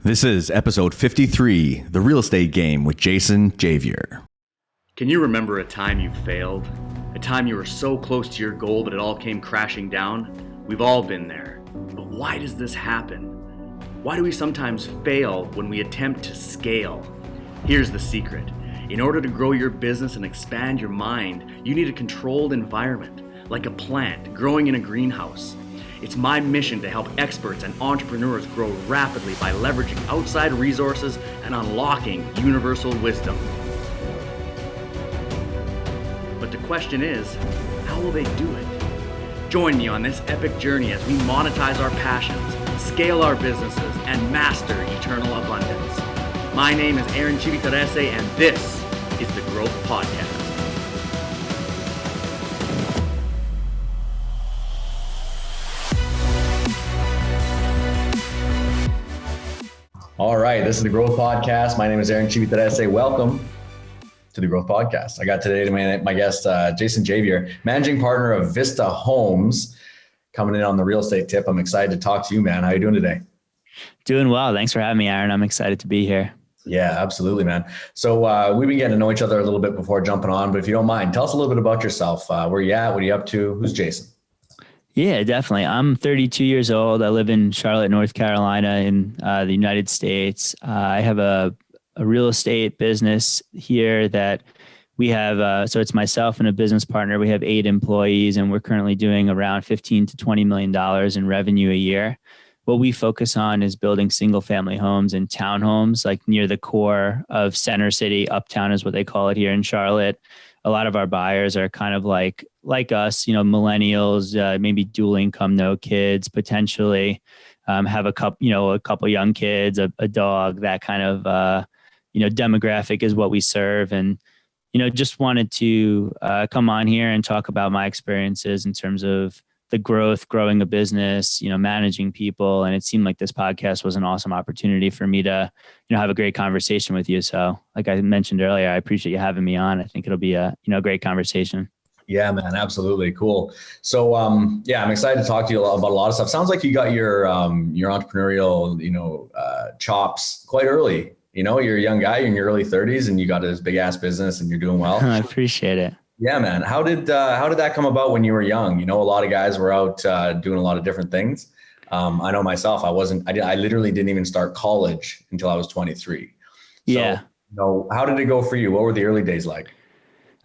This is episode 53, The Real Estate Game with Jason Javer. Can you remember a time you failed? A time you were so close to your goal, but it all came crashing down? We've all been there. But why does this happen? Why do we sometimes fail when we attempt to scale? Here's the secret. In order to grow your business and expand your mind, you need a controlled environment, like a plant growing in a greenhouse. It's my mission to help experts and entrepreneurs grow rapidly by leveraging outside resources and unlocking universal wisdom. But the question is, how will they do it? Join me on this epic journey as we monetize our passions, scale our businesses, and master eternal abundance. My name is Aaron Civitarese, and this is the Growth Podcast. All right, this is the Growth Podcast. My name is Aaron Civitarese. Welcome to the Growth Podcast. I got today my guest, Jason Javer, managing partner of Vista Homes, coming in on the real estate tip. I'm excited to talk to you, man. How are you doing today? Doing well. Thanks for having me, Aaron. I'm excited to be here. Yeah, absolutely, man. So we've been getting to know each other a little bit before jumping on, but if you don't mind, tell us a little bit about yourself. Where you at? What are you up to? Who's Jason? Yeah, definitely. I'm 32 years old. I live in Charlotte, North Carolina in the United States. I have a real estate business here that we have. So it's myself and a business partner. We have 8 employees, and we're currently doing around $15 to $20 million in revenue a year. What we focus on is building single family homes and townhomes, like near the core of Center City. Uptown is what they call it here in Charlotte. A lot of our buyers are kind of like us, millennials, maybe dual income, no kids, potentially have a couple young kids, a dog, that kind of, demographic is what we serve. And, just wanted to come on here and talk about my experiences in terms of the growing a business, managing people. And it seemed like this podcast was an awesome opportunity for me to, have a great conversation with you. So like I mentioned earlier, I appreciate you having me on. I think it'll be a great conversation. Yeah, man. Absolutely. Cool. So, I'm excited to talk to you about a lot of stuff. Sounds like you got your entrepreneurial, chops quite early. You're a young guy, you're in your early 30s and you got this big ass business and you're doing well. I appreciate it. Yeah, man. How did that come about when you were young? A lot of guys were out doing a lot of different things. I know myself, I literally didn't even start college until I was 23. Yeah. So, how did it go for you? What were the early days like?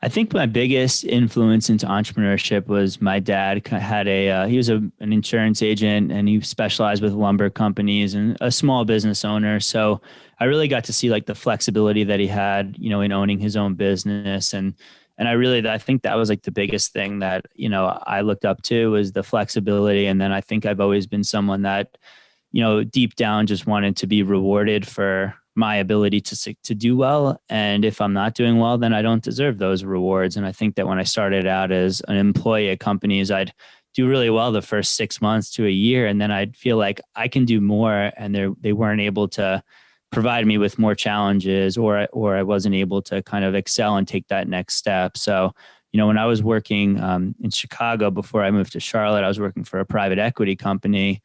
I think my biggest influence into entrepreneurship was my dad had he was an insurance agent, and he specialized with lumber companies and a small business owner. So I really got to see like the flexibility that he had, in owning his own business. And I think that was like the biggest thing that, I looked up to was the flexibility. And then I think I've always been someone that, deep down just wanted to be rewarded for my ability to do well. And if I'm not doing well, then I don't deserve those rewards. And I think that when I started out as an employee at companies, I'd do really well the first 6 months to a year. And then I'd feel like I can do more. And they weren't able to provide me with more challenges, or I wasn't able to kind of excel and take that next step. So, when I was working in Chicago before I moved to Charlotte, I was working for a private equity company.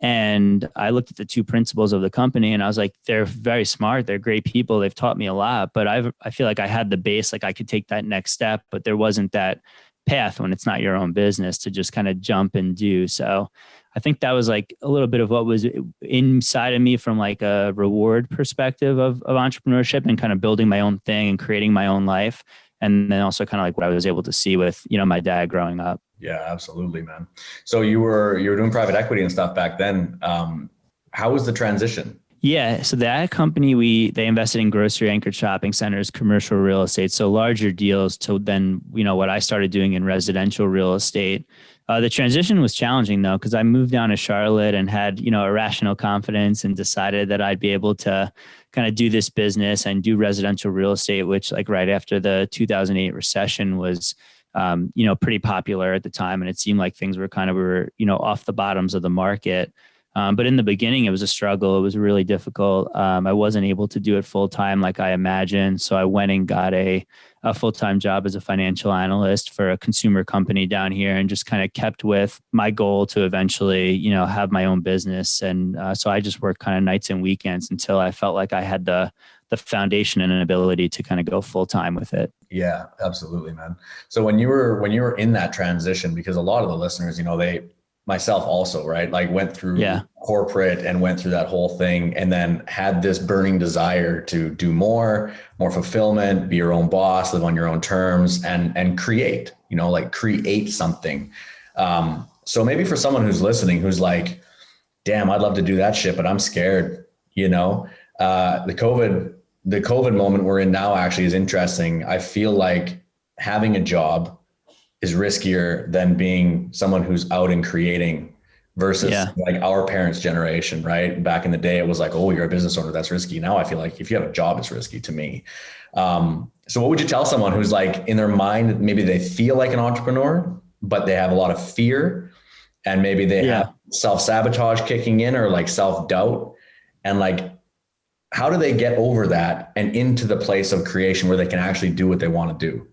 And I looked at the 2 principals of the company and I was like, they're very smart. They're great people. They've taught me a lot, but I feel like I had the base, like I could take that next step, but there wasn't that path when it's not your own business to just kind of jump and do. So I think that was like a little bit of what was inside of me from like a reward perspective of entrepreneurship and kind of building my own thing and creating my own life. And then also kind of like what I was able to see with, my dad growing up. Yeah, absolutely, man. So you were doing private equity and stuff back then. How was the transition? Yeah. So that company, they invested in grocery anchored shopping centers, commercial real estate. So larger deals to then, what I started doing in residential real estate. The transition was challenging though, because I moved down to Charlotte and had, irrational confidence and decided that I'd be able to kind of do this business and do residential real estate, which like right after the 2008 recession was, pretty popular at the time. And it seemed like things were off the bottoms of the market. But in the beginning, it was a struggle. It was really difficult. I wasn't able to do it full time like I imagined. So I went and got a full-time job as a financial analyst for a consumer company down here, and just kind of kept with my goal to eventually, have my own business. And so I just worked kind of nights and weekends until I felt like I had the foundation and an ability to kind of go full time with it. Yeah, absolutely, man. So when you were in that transition, because a lot of the listeners, myself also, right? Like went through corporate and went through that whole thing, and then had this burning desire to do more fulfillment, be your own boss, live on your own terms, and create, create something. So maybe for someone who's listening, who's like, damn, I'd love to do that shit, but I'm scared, the COVID moment we're in now actually is interesting. I feel like having a job is riskier than being someone who's out and creating versus like our parents' generation, right? Back in the day, it was like, oh, you're a business owner, that's risky. Now I feel like if you have a job, it's risky to me. So what would you tell someone who's like in their mind, maybe they feel like an entrepreneur, but they have a lot of fear, and maybe they have self-sabotage kicking in, or like self-doubt, and like, how do they get over that and into the place of creation where they can actually do what they want to do?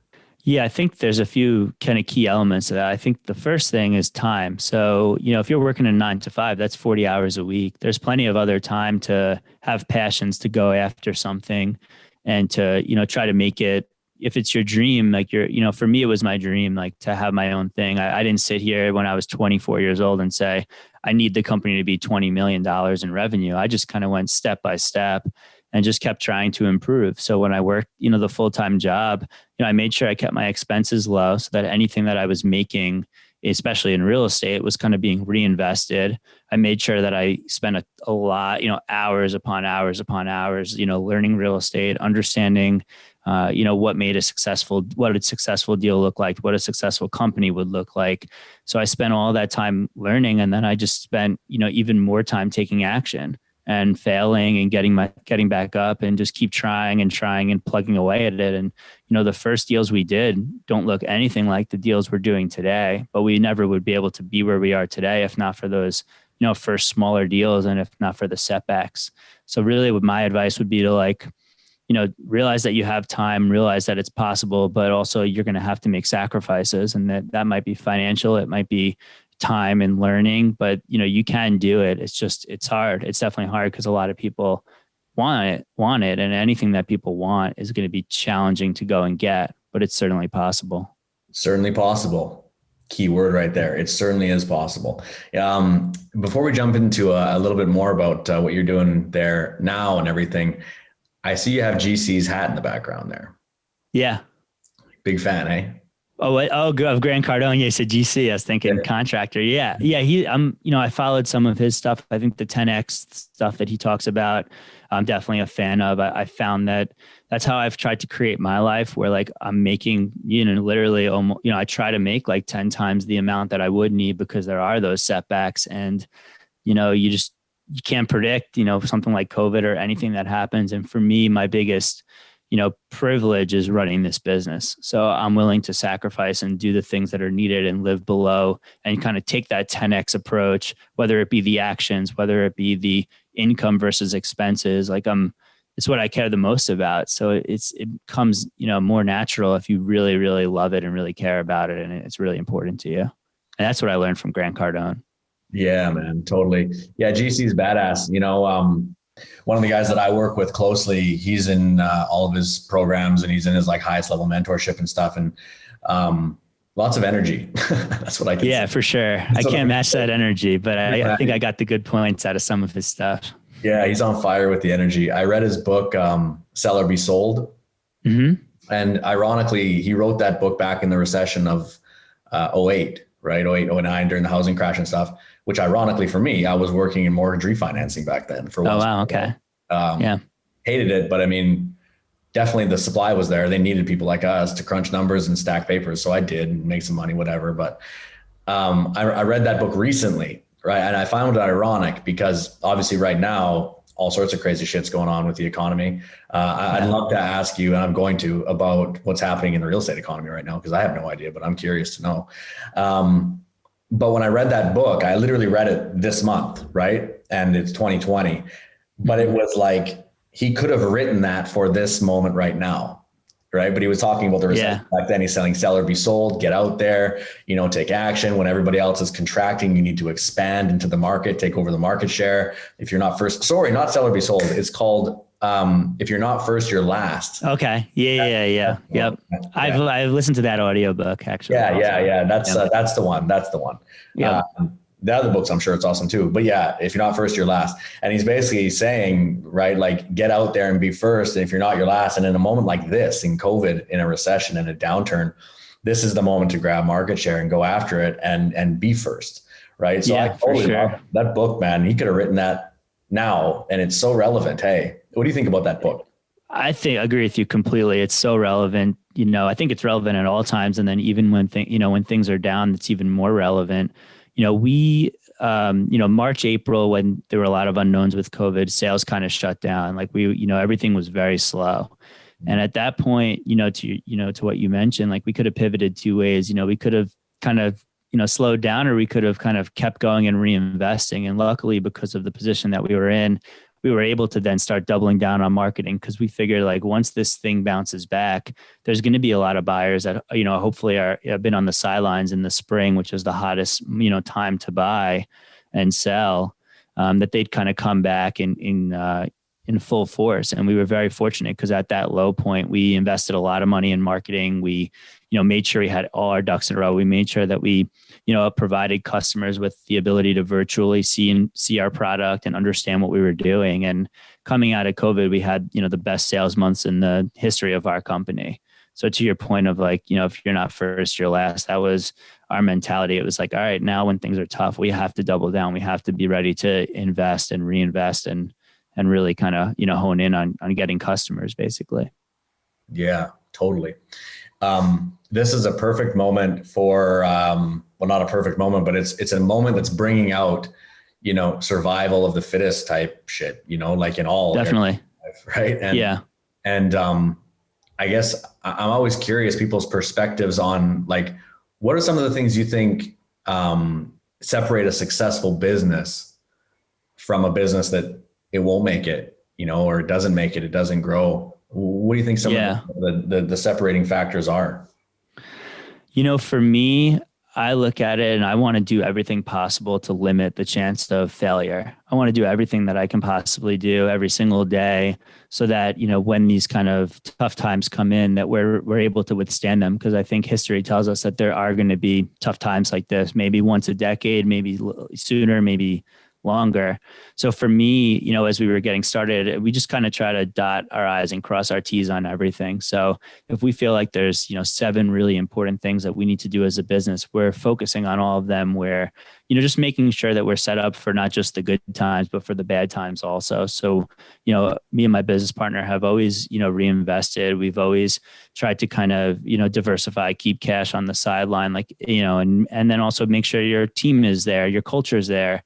Yeah, I think there's a few kind of key elements of that. I think the first thing is time. So, if you're working a 9 to 5, that's 40 hours a week. There's plenty of other time to have passions, to go after something, and to, try to make it, if it's your dream, like for me, it was my dream, like to have my own thing. I didn't sit here when I was 24 years old and say, I need the company to be $20 million in revenue. I just kind of went step by step and just kept trying to improve. So when I worked, the full-time job, I made sure I kept my expenses low so that anything that I was making, especially in real estate, was kind of being reinvested. I made sure that I spent a lot, hours upon hours upon hours, learning real estate, understanding, what a successful deal look like, what a successful company would look like. So I spent all that time learning, and then I just spent, even more time taking action and failing and getting back up, and just keep trying and plugging away at it. And, the first deals we did don't look anything like the deals we're doing today, but we never would be able to be where we are today if not for those, first smaller deals, and if not for the setbacks. So really what my advice would be to realize that you have time, realize that it's possible, but also you're going to have to make sacrifices, and that might be financial, it might be time and learning, but you can do it. It's hard. It's definitely hard because a lot of people want it, and anything that people want is going to be challenging to go and get, but it's certainly possible. Certainly possible. Key word right there. It certainly is possible. Before we jump into a little bit more about what you're doing there now and everything, I see you have GC's hat in the background there. Yeah. Big fan, eh? Of Grant Cardone. You said GC. I was thinking contractor. Yeah. I followed some of his stuff. I think the 10X stuff that he talks about, I'm definitely a fan of. I found that that's how I've tried to create my life, where like I'm making, literally almost, I try to make like 10 times the amount that I would need, because there are those setbacks, and, you can't predict, something like COVID or anything that happens. And for me, my biggest, privilege is running this business. So I'm willing to sacrifice and do the things that are needed and live below, and kind of take that 10X approach, whether it be the actions, whether it be the income versus expenses. Like it's what I care the most about. So it comes, more natural if you really, really love it and really care about it. And it's really important to you. And that's what I learned from Grant Cardone. Yeah, man, totally. Yeah, GC's badass. One of the guys that I work with closely, he's in all of his programs, and he's in his like highest level mentorship and stuff, and lots of energy. That's what I can say. For sure. I can't match that energy, but I think I got the good points out of some of his stuff. Yeah, he's on fire with the energy. I read his book, Sell or Be Sold. Mm-hmm. And ironically, he wrote that book back in the recession of 08, right? 08, 09, during the housing crash and stuff, which ironically for me, I was working in mortgage refinancing back then for Oh, wow. Okay. Hated it. But I mean, definitely the supply was there. They needed people like us to crunch numbers and stack papers. So I did, and make some money, whatever. But I read that book recently, right? And I found it ironic because obviously right now, all sorts of crazy shit's going on with the economy. I'd love to ask you, and I'm going to, about what's happening in the real estate economy right now, because I have no idea, but I'm curious to know. But when I read that book, I literally read it this month, right? And it's 2020, but it was like, he could have written that for this moment right now. Right. But he was talking about the recession back then. He's selling sell or be sold, get out there, take action when everybody else is contracting. You need to expand into the market, take over the market share. If you're not first, not sell or be sold. It's called, if you're not first, you're last. Okay. Yeah. Yep. I've listened to that audiobook actually. Yeah. That's the one. That's the one. Yeah. The other books, I'm sure it's awesome too. But yeah, if you're not first, you're last. And he's basically saying, right, like get out there and be first. And if you're not, you're last. And in a moment like this, in COVID, in a recession, in a downturn, this is the moment to grab market share and go after it and be first. Right. So I totally love that book, man. He could have written that now and it's so relevant. Hey, what do you think about that book? I agree with you completely. It's so relevant. I think it's relevant at all times. And then even when things are down, it's even more relevant. March, April, when there were a lot of unknowns with COVID, sales kind of shut down. Like everything was very slow. And at that point, to what you mentioned, like we could have pivoted two ways. We could have kind of, slowed down, or we could have kind of kept going and reinvesting. And luckily, because of the position that we were in, we were able to then start doubling down on marketing, because we figured like once this thing bounces back, there's going to be a lot of buyers that, hopefully have been on the sidelines in the spring, which is the hottest, time to buy and sell, that they'd kind of come back in full force. And we were very fortunate because at that low point, we invested a lot of money in marketing. We, made sure we had all our ducks in a row. We made sure that we, provided customers with the ability to virtually see our product and understand what we were doing. And coming out of COVID, we had, the best sales months in the history of our company. So to your point of like, if you're not first, you're last, that was our mentality. It was like, all right, now when things are tough, we have to double down. We have to be ready to invest and reinvest and really kind of, hone in on getting customers basically. Yeah, totally. This is a perfect moment for, well, not a perfect moment, but it's a moment that's bringing out, survival of the fittest type shit, like in all. Definitely. Life, right. And I guess I'm always curious people's perspectives on like, what are some of the things you think, separate a successful business from a business that it won't make it, or it doesn't make it, it doesn't grow? What do you think some of the separating factors are? For me, I look at it and I want to do everything possible to limit the chance of failure. I want to do everything that I can possibly do every single day so that, when these kind of tough times come in, that we're able to withstand them. Because I think history tells us that there are going to be tough times like this, maybe once a decade, maybe sooner, maybe longer. So for me, as we were getting started, we just kind of try to dot our I's and cross our T's on everything. So if we feel like there's, 7 really important things that we need to do as a business, we're focusing on all of them, where, just making sure that we're set up for not just the good times, but for the bad times also. So, me and my business partner have always, reinvested. We've always tried to kind of, diversify, keep cash on the sideline, like, and then also make sure your team is there, your culture is there.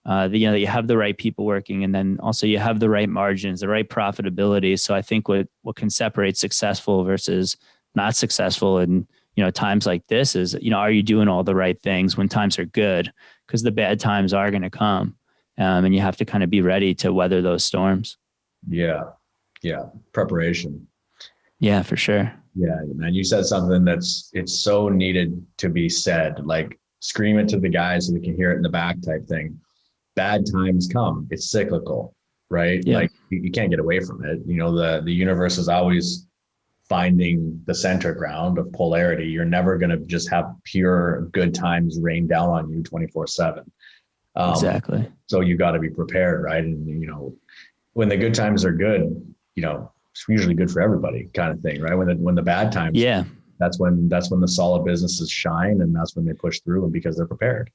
That you have the right people working, and then also you have the right margins, the right profitability. So I think what can separate successful versus not successful in times like this is, are you doing all the right things when times are good? Because the bad times are going to come, and you have to kind of be ready to weather those storms. Yeah. Preparation. Yeah, for sure. Yeah, man. You said something it's so needed to be said. Like scream it to the guys so they can hear it in the back type thing. Bad times come. It's cyclical, right? Yeah. Like you can't get away from it. The universe is always finding the center ground of polarity. You're never going to just have pure good times rain down on you 24/7. Exactly. So you got to be prepared, right? And when the good times are good, it's usually good for everybody, kind of thing, right? When the bad times, that's when the solid businesses shine, and that's when they push through, and because they're prepared.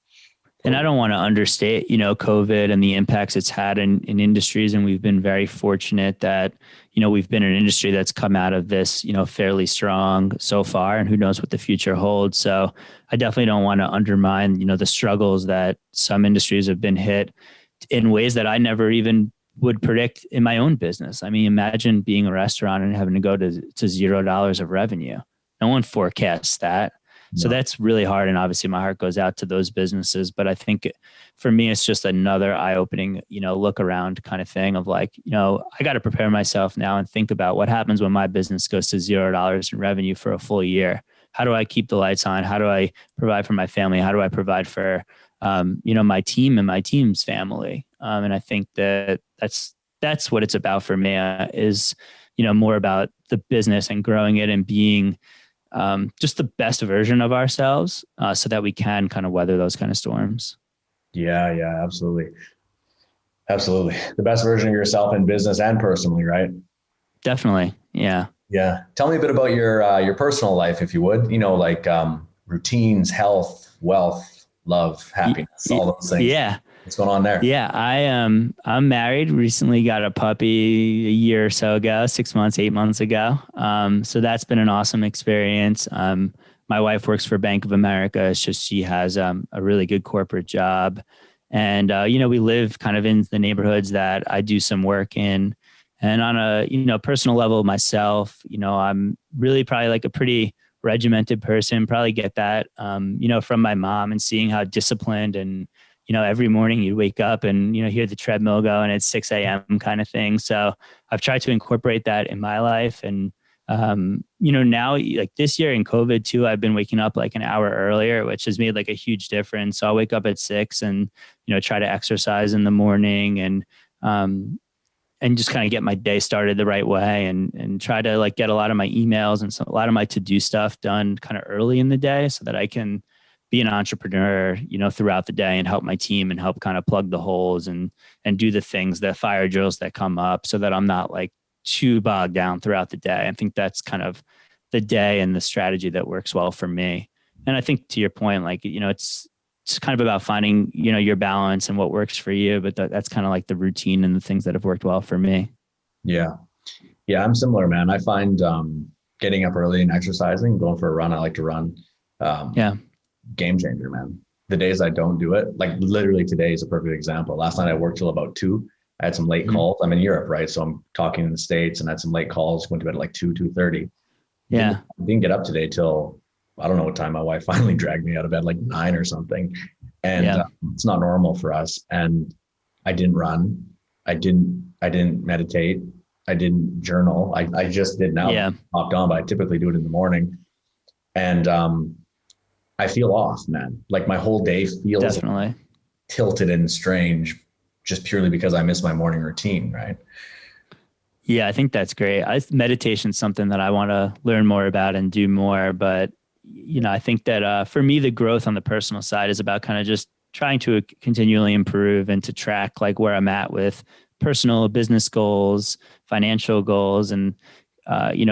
And I don't want to understate, COVID and the impacts it's had in industries. And we've been very fortunate that, we've been an industry that's come out of this, fairly strong so far, and who knows what the future holds. So I definitely don't want to undermine, the struggles that some industries have been hit in ways that I never even would predict in my own business. I mean, imagine being a restaurant and having to go to $0 of revenue. No one forecasts that. So that's really hard. And obviously my heart goes out to those businesses. But I think for me, it's just another eye-opening, look around kind of thing of like, I got to prepare myself now and think about what happens when my business goes to $0 in revenue for a full year. How do I keep the lights on? How do I provide for my family? How do I provide for, my team and my team's family? And I think that's what it's about for me, is, more about the business and growing it and being just the best version of ourselves, so that we can kind of weather those kind of storms. Yeah, absolutely. Absolutely. The best version of yourself in business and personally, right? Definitely. Yeah. Yeah. Tell me a bit about your personal life, if you would, like routines, health, wealth, love, happiness, all those things. Yeah. What's going on there? Yeah. I'm married, recently got a puppy a year or so ago, 6 months, 8 months ago. So that's been an awesome experience. My wife works for Bank of America. It's just, she has a really good corporate job. And, we live kind of in the neighborhoods that I do some work in. And on a, personal level myself, I'm really probably like a pretty regimented person, probably get that, from my mom, and seeing how disciplined and, every morning you wake up and, hear the treadmill go and it's 6 a.m. kind of thing. So I've tried to incorporate that in my life. And, now like this year in COVID too, I've been waking up like an hour earlier, which has made like a huge difference. So I'll wake up at 6 and, try to exercise in the morning and just kind of get my day started the right way and try to like get a lot of my emails and a lot of my to-do stuff done kind of early in the day so that I can be an entrepreneur, throughout the day and help my team and help kind of plug the holes and do the things, the fire drills that come up, so that I'm not like too bogged down throughout the day. I think that's kind of the day and the strategy that works well for me. And I think to your point, like, it's kind of about finding, your balance and what works for you, but that's kind of like the routine and the things that have worked well for me. Yeah. Yeah. I'm similar, man. I find, getting up early and exercising, going for a run. I like to run. Game changer, man. The days I don't do it, like literally today is a perfect example. Last night I worked till about 2. I had some late calls. I'm in Europe, right? So I'm talking in the States, and I had some late calls, went to bed at like 2:30. Yeah. Didn't get up today till, I don't know what time. My wife finally dragged me out of bed, like 9 or something. And it's not normal for us. And I didn't run. I didn't meditate. I didn't journal. I just did now. Hopped on, but I typically do it in the morning. And I feel off, man. Like my whole day feels definitely tilted and strange, just purely because I miss my morning routine, right? Yeah, I think that's great. Meditation is something that I want to learn more about and do more. But, I think that for me, the growth on the personal side is about kind of just trying to continually improve and to track like where I'm at with personal business goals, financial goals, and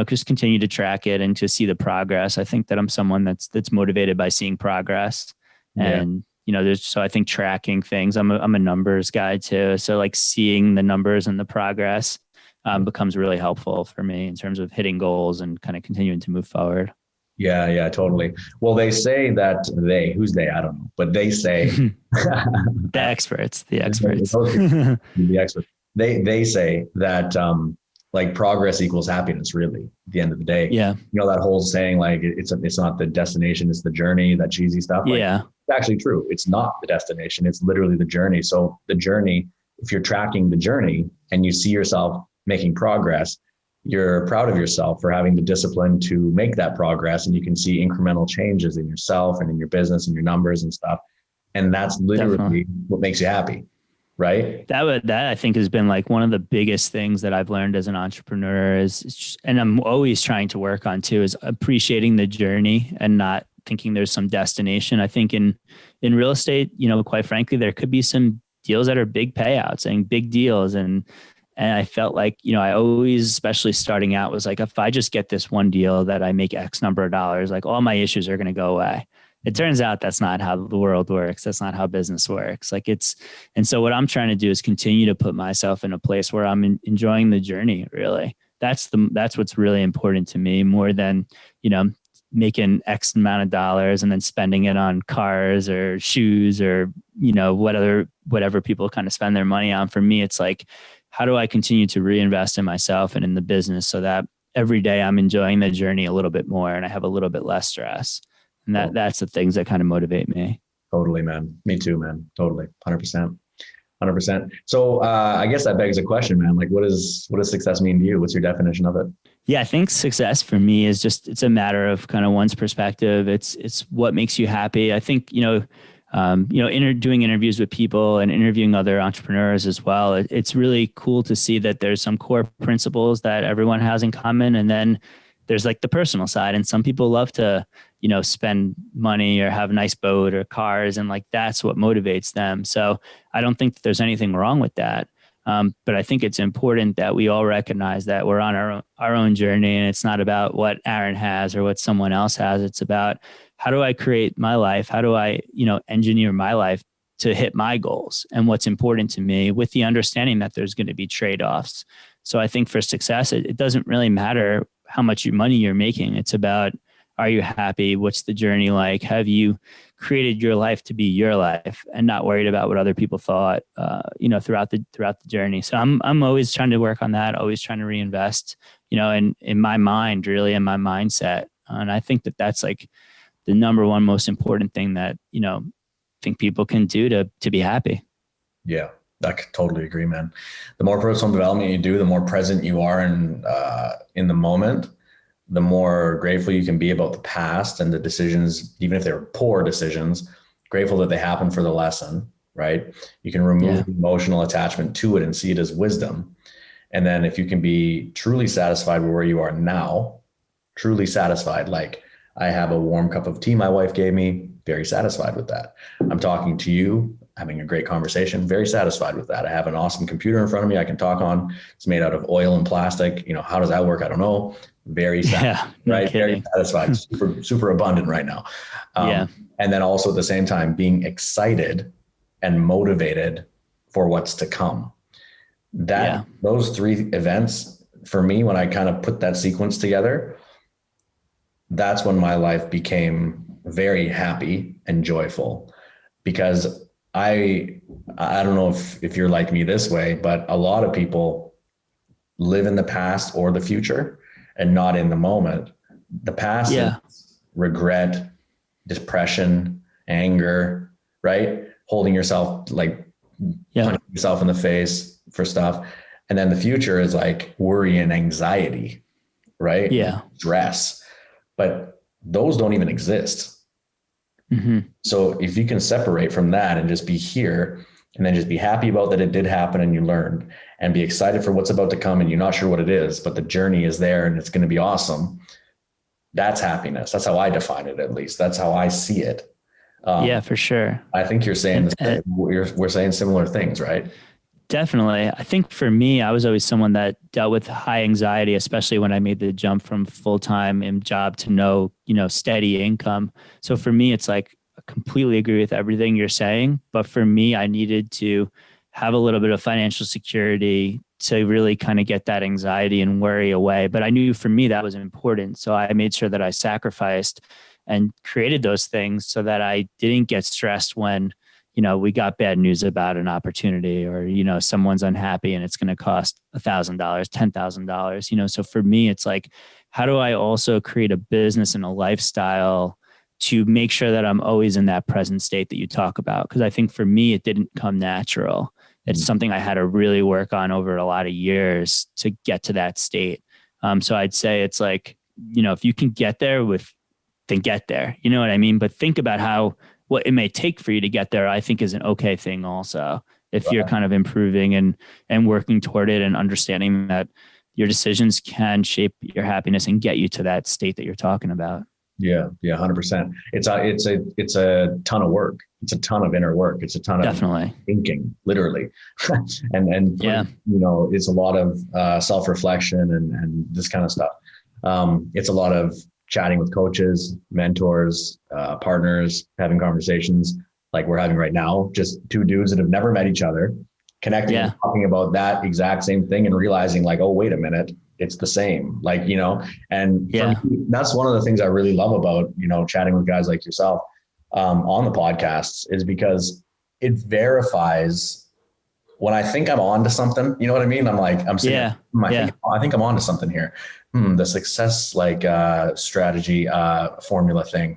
just continue to track it and to see the progress. I think that I'm someone that's motivated by seeing progress. And, so I think tracking things, I'm a numbers guy too. So like seeing the numbers and the progress becomes really helpful for me in terms of hitting goals and kind of continuing to move forward. Yeah, totally. Well, they say that who's they? I don't know, but they say the experts. The experts. They say that like progress equals happiness, really, at the end of the day. Yeah. That whole saying, like it's not the destination, it's the journey, that cheesy stuff. Like, it's actually true. It's not the destination, it's literally the journey. So the journey, if you're tracking the journey and you see yourself making progress, you're proud of yourself for having the discipline to make that progress. And you can see incremental changes in yourself and in your business and your numbers and stuff. And that's literally what makes you happy. Right. That I think has been like one of the biggest things that I've learned as an entrepreneur and I'm always trying to work on too, is appreciating the journey and not thinking there's some destination. I think in real estate, quite frankly, there could be some deals that are big payouts and big deals. And I felt like, I always, especially starting out, was like, if I just get this one deal that I make X number of dollars, like all my issues are going to go away. It turns out that's not how the world works. That's not how business works. And so what I'm trying to do is continue to put myself in a place where I'm enjoying the journey. Really, that's what's really important to me, more than, making X amount of dollars and then spending it on cars or shoes or, whatever people kind of spend their money on. For me, it's like, how do I continue to reinvest in myself and in the business so that every day I'm enjoying the journey a little bit more and I have a little bit less stress. And that's the things that kind of motivate me. Totally, man. Me too, man. Totally. 100%. 100%. So I guess that begs a question, man. Like, what does success mean to you? What's your definition of it? Yeah, I think success for me is just, it's a matter of kind of one's perspective. It's what makes you happy. I think, doing interviews with people and interviewing other entrepreneurs as well. It's really cool to see that there's some core principles that everyone has in common. And then there's like the personal side, and some people love to, spend money or have a nice boat or cars. And like, that's what motivates them. So I don't think that there's anything wrong with that. But I think it's important that we all recognize that we're on our own journey, and it's not about what Aaron has or what someone else has. It's about, how do I create my life? How do I, engineer my life to hit my goals and what's important to me, with the understanding that there's going to be trade-offs. So I think for success, it doesn't really matter how much money you're making. It's about, are you happy? What's the journey like? Have you created your life to be your life and not worried about what other people thought, throughout the journey? So I'm always trying to work on that, always trying to reinvest, in my mind, really, in my mindset. And I think that that's like the number one most important thing that, I think people can do to be happy. Yeah, I could totally agree, man. The more personal development you do, the more present you are in the moment, the more grateful you can be about the past and the decisions, even if they're poor decisions, grateful that they happen for the lesson, right? You can remove the emotional attachment to it and see it as wisdom. And then if you can be truly satisfied with where you are now, truly satisfied, like, I have a warm cup of tea my wife gave me, very satisfied with that. I'm talking to you, having a great conversation, very satisfied with that. I have an awesome computer in front of me I can talk on. It's made out of oil and plastic. How does that work? I don't know. Very satisfied, right? Very satisfied, super abundant right now. And then also at the same time, being excited and motivated for what's to come. Those three events for me, when I kind of put that sequence together, that's when my life became very happy and joyful. Because I don't know if you're like me this way, but a lot of people live in the past or the future and not in the moment. The past is regret, depression, anger, right? Holding yourself, like punching yourself in the face for stuff. And then the future is like worry and anxiety, right? Yeah. Stress. But those don't even exist. Mm-hmm. So if you can separate from that and just be here, and then just be happy about that it did happen and you learned, and be excited for what's about to come and you're not sure what it is, but the journey is there and it's going to be awesome. That's happiness. That's how I define it, at least. That's how I see it. For sure. I think you're saying we're saying similar things, right? Definitely. I think for me, I was always someone that dealt with high anxiety, especially when I made the jump from full-time job to steady income. So for me, it's like, I completely agree with everything you're saying. But for me, I needed to have a little bit of financial security to really kind of get that anxiety and worry away. But I knew for me that was important. So I made sure that I sacrificed and created those things so that I didn't get stressed when, we got bad news about an opportunity, or, someone's unhappy and it's going to cost $1,000, $10,000, So for me, it's like, how do I also create a business and a lifestyle to make sure that I'm always in that present state that you talk about? Because I think for me, it didn't come natural. It's something I had to really work on over a lot of years to get to that state. So I'd say it's like, if you can get there then get there, you know what I mean? But think about what it may take for you to get there, I think is an okay thing also. If you're kind of improving and working toward it and understanding that your decisions can shape your happiness and get you to that state that you're talking about. Yeah. 100%. It's a ton of work. It's a ton of inner work. It's a ton of thinking, literally. and it's a lot of self-reflection and this kind of stuff. It's a lot of chatting with coaches, mentors, partners, having conversations like we're having right now, just two dudes that have never met each other, connecting, and talking about that exact same thing and realizing like, oh, wait a minute, it's the same, and that's one of the things I really love about, chatting with guys like yourself on the podcasts, is because it verifies when I think I'm on to something, you know what I mean? I'm like, I'm sitting, Yeah. I think I'm on to something here. The success strategy formula thing.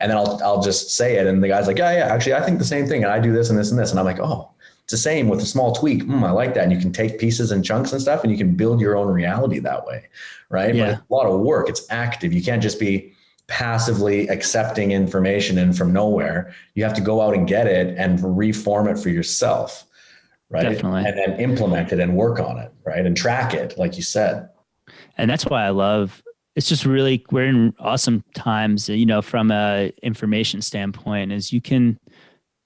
And then I'll just say it, and the guy's like, yeah, actually, I think the same thing, and I do this and this and this, and I'm like, oh, it's the same with a small tweak. I like that, and you can take pieces and chunks and stuff, and you can build your own reality that way, right? Yeah. But it's a lot of work. It's active. You can't just be passively accepting information in from nowhere. You have to go out and get it and reform it for yourself, right? Definitely. And then implement it and work on it, right? And track it, like you said. And that's why I love, it's just really, we're in awesome times, you know, from a information standpoint, is you can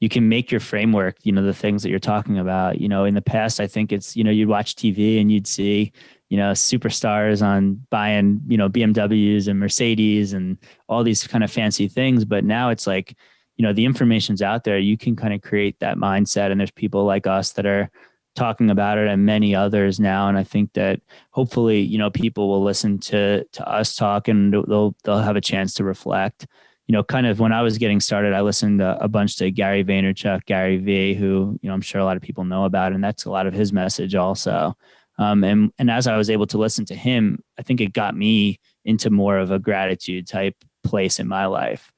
make your framework, you know, the things that you're talking about. You know, in the past, I think it's, you know, you'd watch TV and you'd see, you know, superstars on buying, you know, BMWs and Mercedes and all these kind of fancy things. But now it's like, you know, the information's out there. You can kind of create that mindset. And there's people like us that are talking about it, and many others now. And I think that hopefully, you know, people will listen to us talk, and they'll have a chance to reflect. You know, kind of when I was getting started, I listened a bunch to Gary Vaynerchuk, Gary V, who, you know, I'm sure a lot of people know about, and that's a lot of his message also. And as I was able to listen to him, I think it got me into more of a gratitude type place in my life.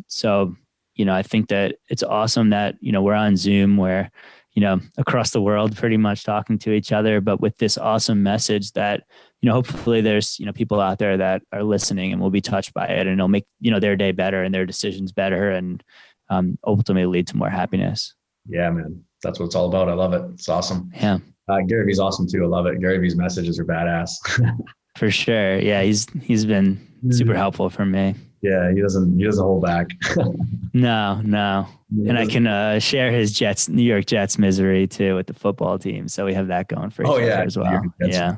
So, you know, I think that it's awesome that, you know, we're on Zoom, where, you know, across the world, pretty much talking to each other, but with this awesome message that, you know, hopefully there's, you know, people out there that are listening and will be touched by it, and it'll make, you know, their day better and their decisions better, and ultimately lead to more happiness. Yeah, man. That's what it's all about. I love it. It's awesome. Yeah. Gary V's awesome too. I love it. Gary V's messages are badass. For sure. Yeah. He's been super helpful for me. Yeah. He doesn't hold back. No. And I can share his New York Jets misery too with the football team. So we have that going for each other as well. Yeah.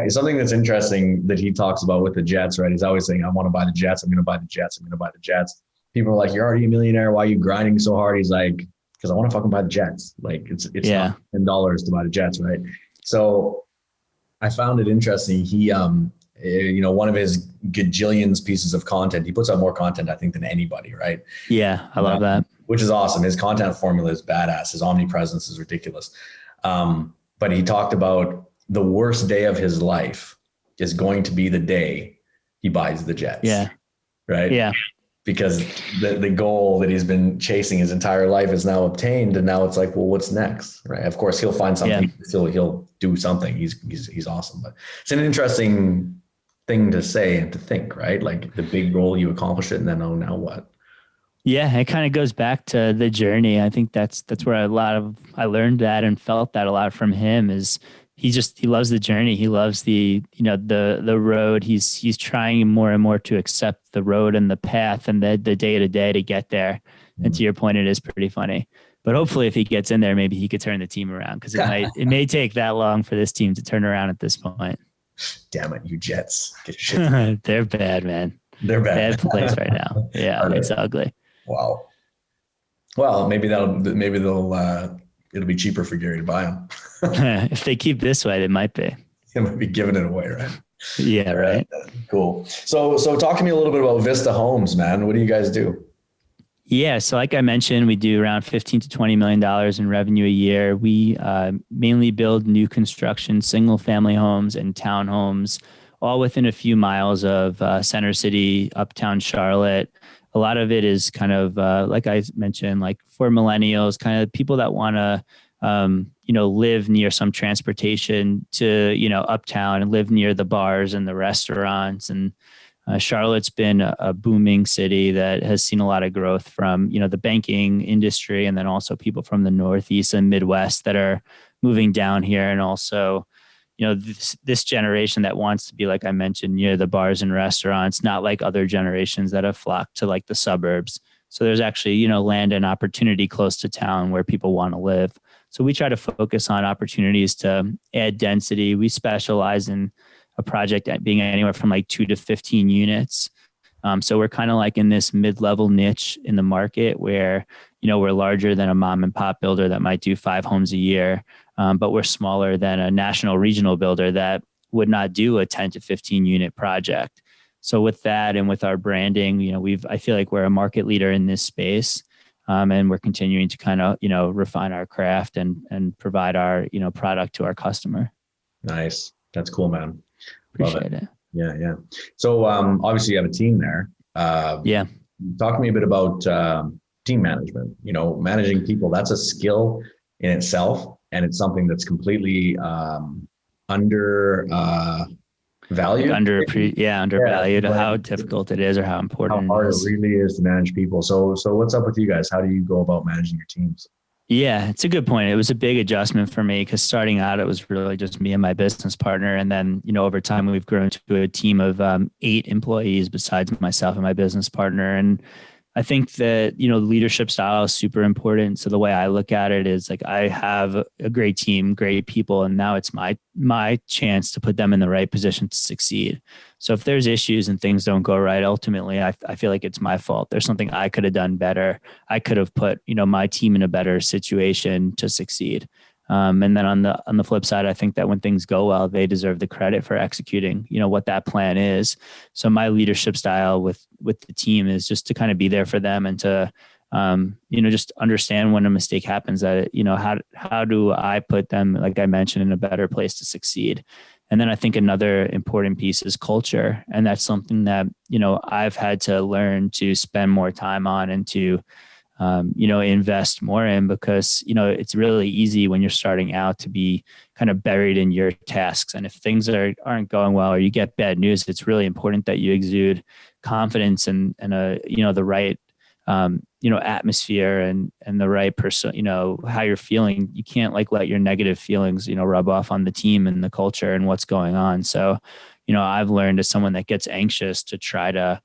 Something that's interesting that he talks about with the Jets, right? He's always saying, I want to buy the Jets. I'm going to buy the Jets. I'm going to buy the Jets. People are like, you're already a millionaire. Why are you grinding so hard? He's like, because I want to fucking buy the Jets. Like it's not $10 to buy the Jets, right? So I found it interesting. He, you know, one of his gajillions pieces of content, he puts out more content, I think, than anybody, right? Yeah, I love that. Which is awesome. His content formula is badass. His omnipresence is ridiculous. But he talked about the worst day of his life is going to be the day he buys the Jets. Yeah. Right? Yeah. Because the goal that he's been chasing his entire life is now obtained. And now it's like, well, what's next? Right. Of course, he'll find something. Yeah. He'll do something. He's awesome. But it's an interesting thing to say and to think, right? Like the big goal, you accomplish it, and then, oh, now what? Yeah, it kind of goes back to the journey. I think that's where I learned that and felt that a lot from him. Is he loves the journey. He loves the road. He's trying more and more to accept the road and the path and the day to day to get there. And to your point, it is pretty funny. But hopefully if he gets in there, maybe he could turn the team around, because it may take that long for this team to turn around at this point. Damn it, you Jets. Get shit. They're bad, man. They're bad. Bad place right now. Yeah, it's ugly. Wow. Well, maybe it'll be cheaper for Gary to buy them. If they keep this way, they might be. They might be giving it away, right? Yeah, right. Cool. So talk to me a little bit about Vista Homes, man. What do you guys do? Yeah, so like I mentioned, we do around $15 to $20 million in revenue a year. We mainly build new construction, single family homes and townhomes, all within a few miles of Center City, Uptown Charlotte. A lot of it is kind of, like I mentioned, like for millennials, kind of people that want to, live near some transportation to, Uptown, and live near the bars and the restaurants. And Charlotte's been a booming city that has seen a lot of growth from, the banking industry, and then also people from the Northeast and Midwest that are moving down here. And also, this generation that wants to be, like I mentioned, near the bars and restaurants, not like other generations that have flocked to like the suburbs. So there's actually, land and opportunity close to town where people want to live. So we try to focus on opportunities to add density. We specialize in a project at being anywhere from like 2 to 15 units. So we're kind of like in this mid-level niche in the market where, we're larger than a mom and pop builder that might do 5 homes a year. But we're smaller than a national regional builder that would not do a 10 to 15 unit project. So with that and with our branding, I feel like we're a market leader in this space. And we're continuing to kind of, refine our craft and provide our, product to our customer. Nice. That's cool, man. Appreciate it. Yeah. Yeah. So, obviously you have a team there. Yeah. Talk to me a bit about, team management. Managing people, that's a skill in itself. And it's something that's completely, under, valued. Undervalued. How difficult it is, or how important how hard it is. it really is to manage people. So what's up with you guys? How do you go about managing your teams? Yeah, it's a good point. It was a big adjustment for me because starting out, it was really just me and my business partner. And then, over time, we've grown to a team of 8 employees besides myself and my business partner. And I think that, leadership style is super important. So the way I look at it is like, I have a great team, great people, and now it's my chance to put them in the right position to succeed. So if there's issues and things don't go right, ultimately, I feel like it's my fault. There's something I could have done better. I could have put, my team in a better situation to succeed. And then on the flip side, I think that when things go well, they deserve the credit for executing, what that plan is. So my leadership style with the team is just to kind of be there for them and to, just understand when a mistake happens that, how do I put them, like I mentioned, in a better place to succeed? And then I think another important piece is culture. And that's something that, I've had to learn to spend more time on and to, invest more in, because, it's really easy when you're starting out to be kind of buried in your tasks. And if things aren't going well, or you get bad news, it's really important that you exude confidence and the right, atmosphere and the right person, how you're feeling. You can't let your negative feelings, rub off on the team and the culture and what's going on. So, I've learned as someone that gets anxious to try to,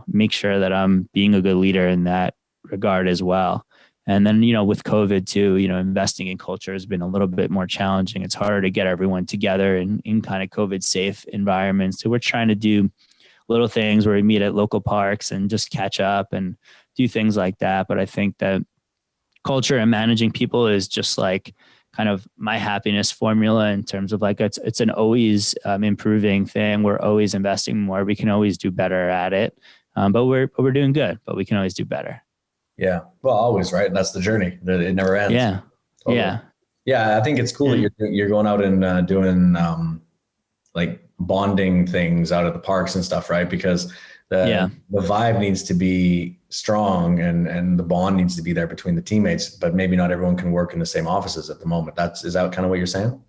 make sure that I'm being a good leader in that regard as well. And then, with COVID too, investing in culture has been a little bit more challenging. It's harder to get everyone together in kind of COVID safe environments. So we're trying to do little things where we meet at local parks and just catch up and do things like that. But I think that culture and managing people is just like kind of my happiness formula in terms of it's an always improving thing. We're always investing more. We can always do better at it. But we're doing good, but we can always do better. Yeah. Well, always, right? That's the journey. It never ends. Yeah. Totally. Yeah. Yeah. I think it's cool that you're going out and doing bonding things out at the parks and stuff, right? Because the vibe needs to be strong and the bond needs to be there between the teammates, but maybe not everyone can work in the same offices at the moment. Is that kind of what you're saying?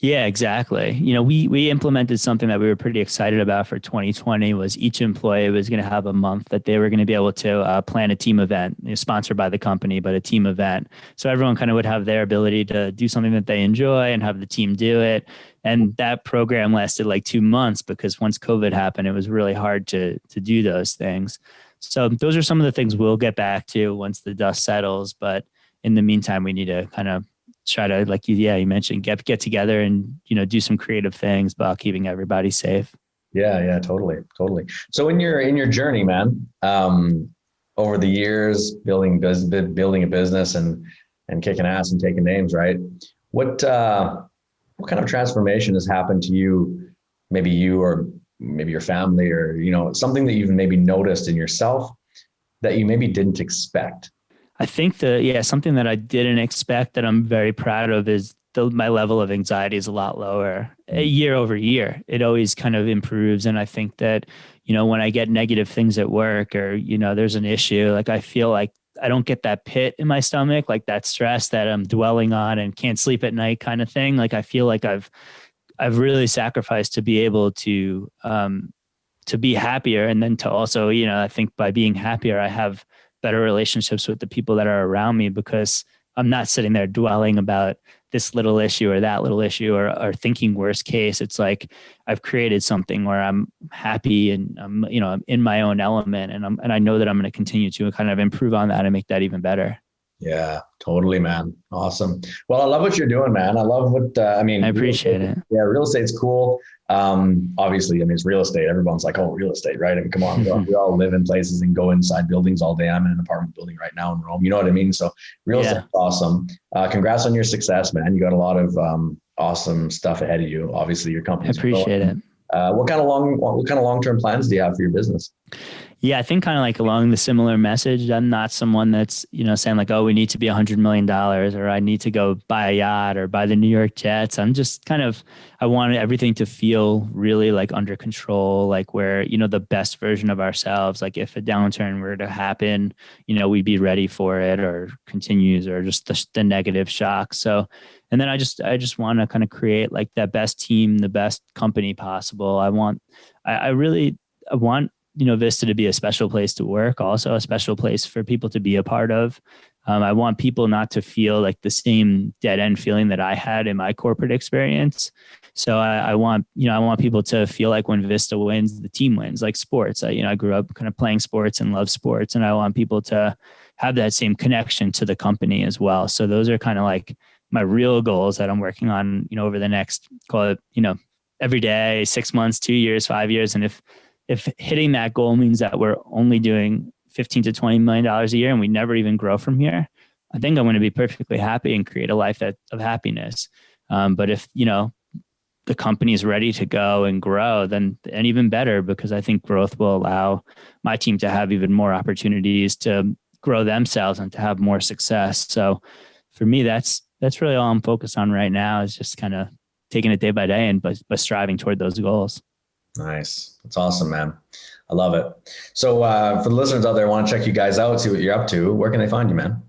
Yeah, exactly. We implemented something that we were pretty excited about for 2020 was each employee was going to have a month that they were going to be able to plan a team event, sponsored by the company, but a team event. So everyone kind of would have their ability to do something that they enjoy and have the team do it. And that program lasted 2 months because once COVID happened, it was really hard to do those things. So those are some of the things we'll get back to once the dust settles. But in the meantime, we need to kind of try to, you mentioned, get together and, do some creative things while keeping everybody safe. Yeah, totally. So in your journey, man, over the years, building a business and kicking ass and taking names, right? What kind of transformation has happened to you? Maybe you or maybe your family, or something that you've maybe noticed in yourself that you maybe didn't expect. I think something that I didn't expect that I'm very proud of is my level of anxiety is a lot lower year over year. It always kind of improves. And I think that, when I get negative things at work or, there's an issue, I feel like I don't get that pit in my stomach, that stress that I'm dwelling on and can't sleep at night kind of thing. I feel like I've really sacrificed to be able to be happier. And then to also, I think by being happier, I have better relationships with the people that are around me because I'm not sitting there dwelling about this little issue or that little issue or thinking worst case. It's like I've created something where I'm happy and I'm in my own element and I know that I'm going to continue to kind of improve on that and make that even better. Yeah, totally, man. Awesome. Well, I love what you're doing, man. I love what, I appreciate it. Yeah. Real estate's cool. Obviously, it's real estate. Everyone's like, oh, real estate, right? Come on, we all live in places and go inside buildings all day. I'm in an apartment building right now in Rome. You know what I mean? So real estate's awesome. Congrats on your success, man. You got a lot of, awesome stuff ahead of you. Obviously your company's I appreciate it. What kind of long-term plans do you have for your business? Yeah, I think kind of like along the similar message. I'm not someone that's, saying like, oh, we need to be $100 million or I need to go buy a yacht or buy the New York Jets. I'm just kind of, I want everything to feel really like under control, like where, the best version of ourselves, like if a downturn were to happen, we'd be ready for it or continues or just the negative shock. So, and then I just want to kind of create like that best team, the best company possible. I want Vista to be a special place to work, also a special place for people to be a part of. I want people not to feel like the same dead end feeling that I had in my corporate experience. So I want people to feel like when Vista wins, the team wins, like sports. I grew up kind of playing sports and love sports, and I want people to have that same connection to the company as well. So those are kind of like my real goals that I'm working on, over the next, call it, every day, 6 months, 2 years, 5 years. And if hitting that goal means that we're only doing $15 to $20 million a year and we never even grow from here, I think I'm going to be perfectly happy and create a life of happiness. But if, the company is ready to go and grow, then and even better, because I think growth will allow my team to have even more opportunities to grow themselves and to have more success. So for me, that's really all I'm focused on right now, is just kind of taking it day by day and but striving toward those goals. Nice. That's awesome, man. I love it. So for the listeners out there who want to check you guys out, see what you're up to, where can they find you, man?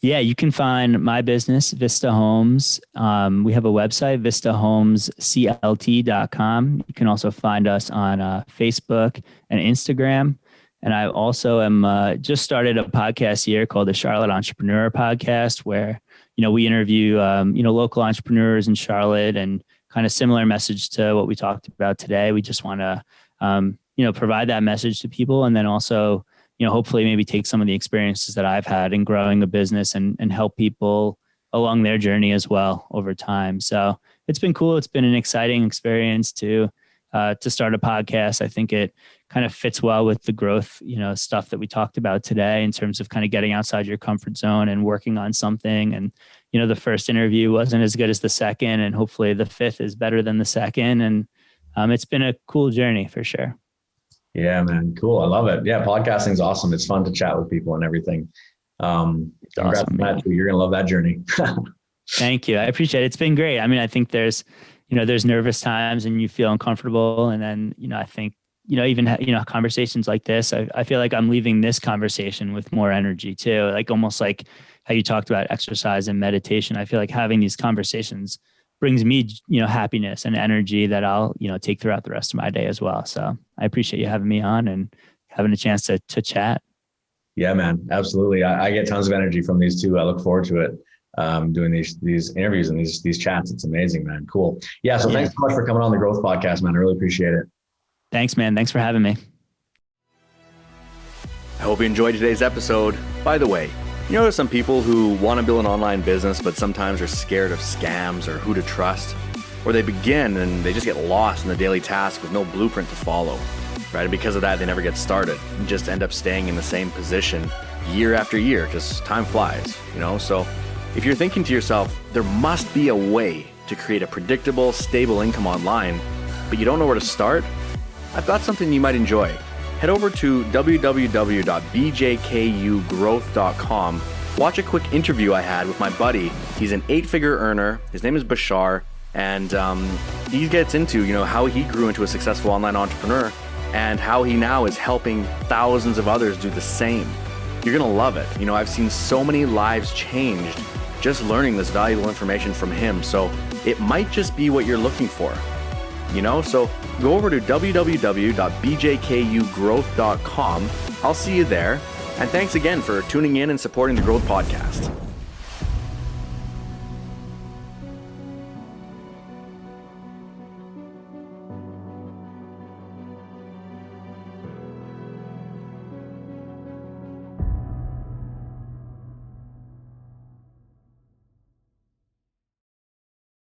Yeah, you can find my business, Vista Homes. We have a website, vistahomesclt.com. You can also find us on Facebook and Instagram. And I also am just started a podcast here called the Charlotte Entrepreneur Podcast, where, we interview, local entrepreneurs in Charlotte, and kind of similar message to what we talked about today. We just want to, provide that message to people, and then also, hopefully maybe take some of the experiences that I've had in growing a business and help people along their journey as well over time. So it's been cool. It's been an exciting experience to start a podcast. I think it kind of fits well with the growth, stuff that we talked about today, in terms of kind of getting outside your comfort zone and working on something. And, the first interview wasn't as good as the second, and hopefully the fifth is better than the second. And it's been a cool journey for sure. Yeah, man. Cool. I love it. Yeah. Podcasting is awesome. It's fun to chat with people and everything. Congrats on that too. You're going to love that journey. Thank you. I appreciate it. It's been great. I mean, I think there's nervous times and you feel uncomfortable. And then, I think, even, conversations like this, I feel like I'm leaving this conversation with more energy too. Like almost like how you talked about exercise and meditation. I feel like having these conversations brings me, happiness and energy that I'll, take throughout the rest of my day as well. So I appreciate you having me on and having a chance to chat. Yeah, man. Absolutely. I get tons of energy from these two. I look forward to it. Doing these interviews and these chats. It's amazing, man. Cool. Yeah. So thanks so much for coming on the Growth Podcast, man. I really appreciate it. Thanks, man. Thanks for having me. I hope you enjoyed today's episode. By the way, there's some people who want to build an online business, but sometimes are scared of scams or who to trust, or they begin and they just get lost in the daily task with no blueprint to follow, right? And because of that, they never get started and just end up staying in the same position year after year, because time flies, So if you're thinking to yourself, there must be a way to create a predictable, stable income online, but you don't know where to start, I've got something you might enjoy. Head over to www.bjkugrowth.com. Watch a quick interview I had with my buddy. He's an 8-figure earner. His name is Bashar, and he gets into how he grew into a successful online entrepreneur and how he now is helping thousands of others do the same. You're gonna love it. I've seen so many lives changed just learning this valuable information from him. So it might just be what you're looking for. So go over to www.bjkugrowth.com. I'll see you there. And thanks again for tuning in and supporting the Growth Podcast.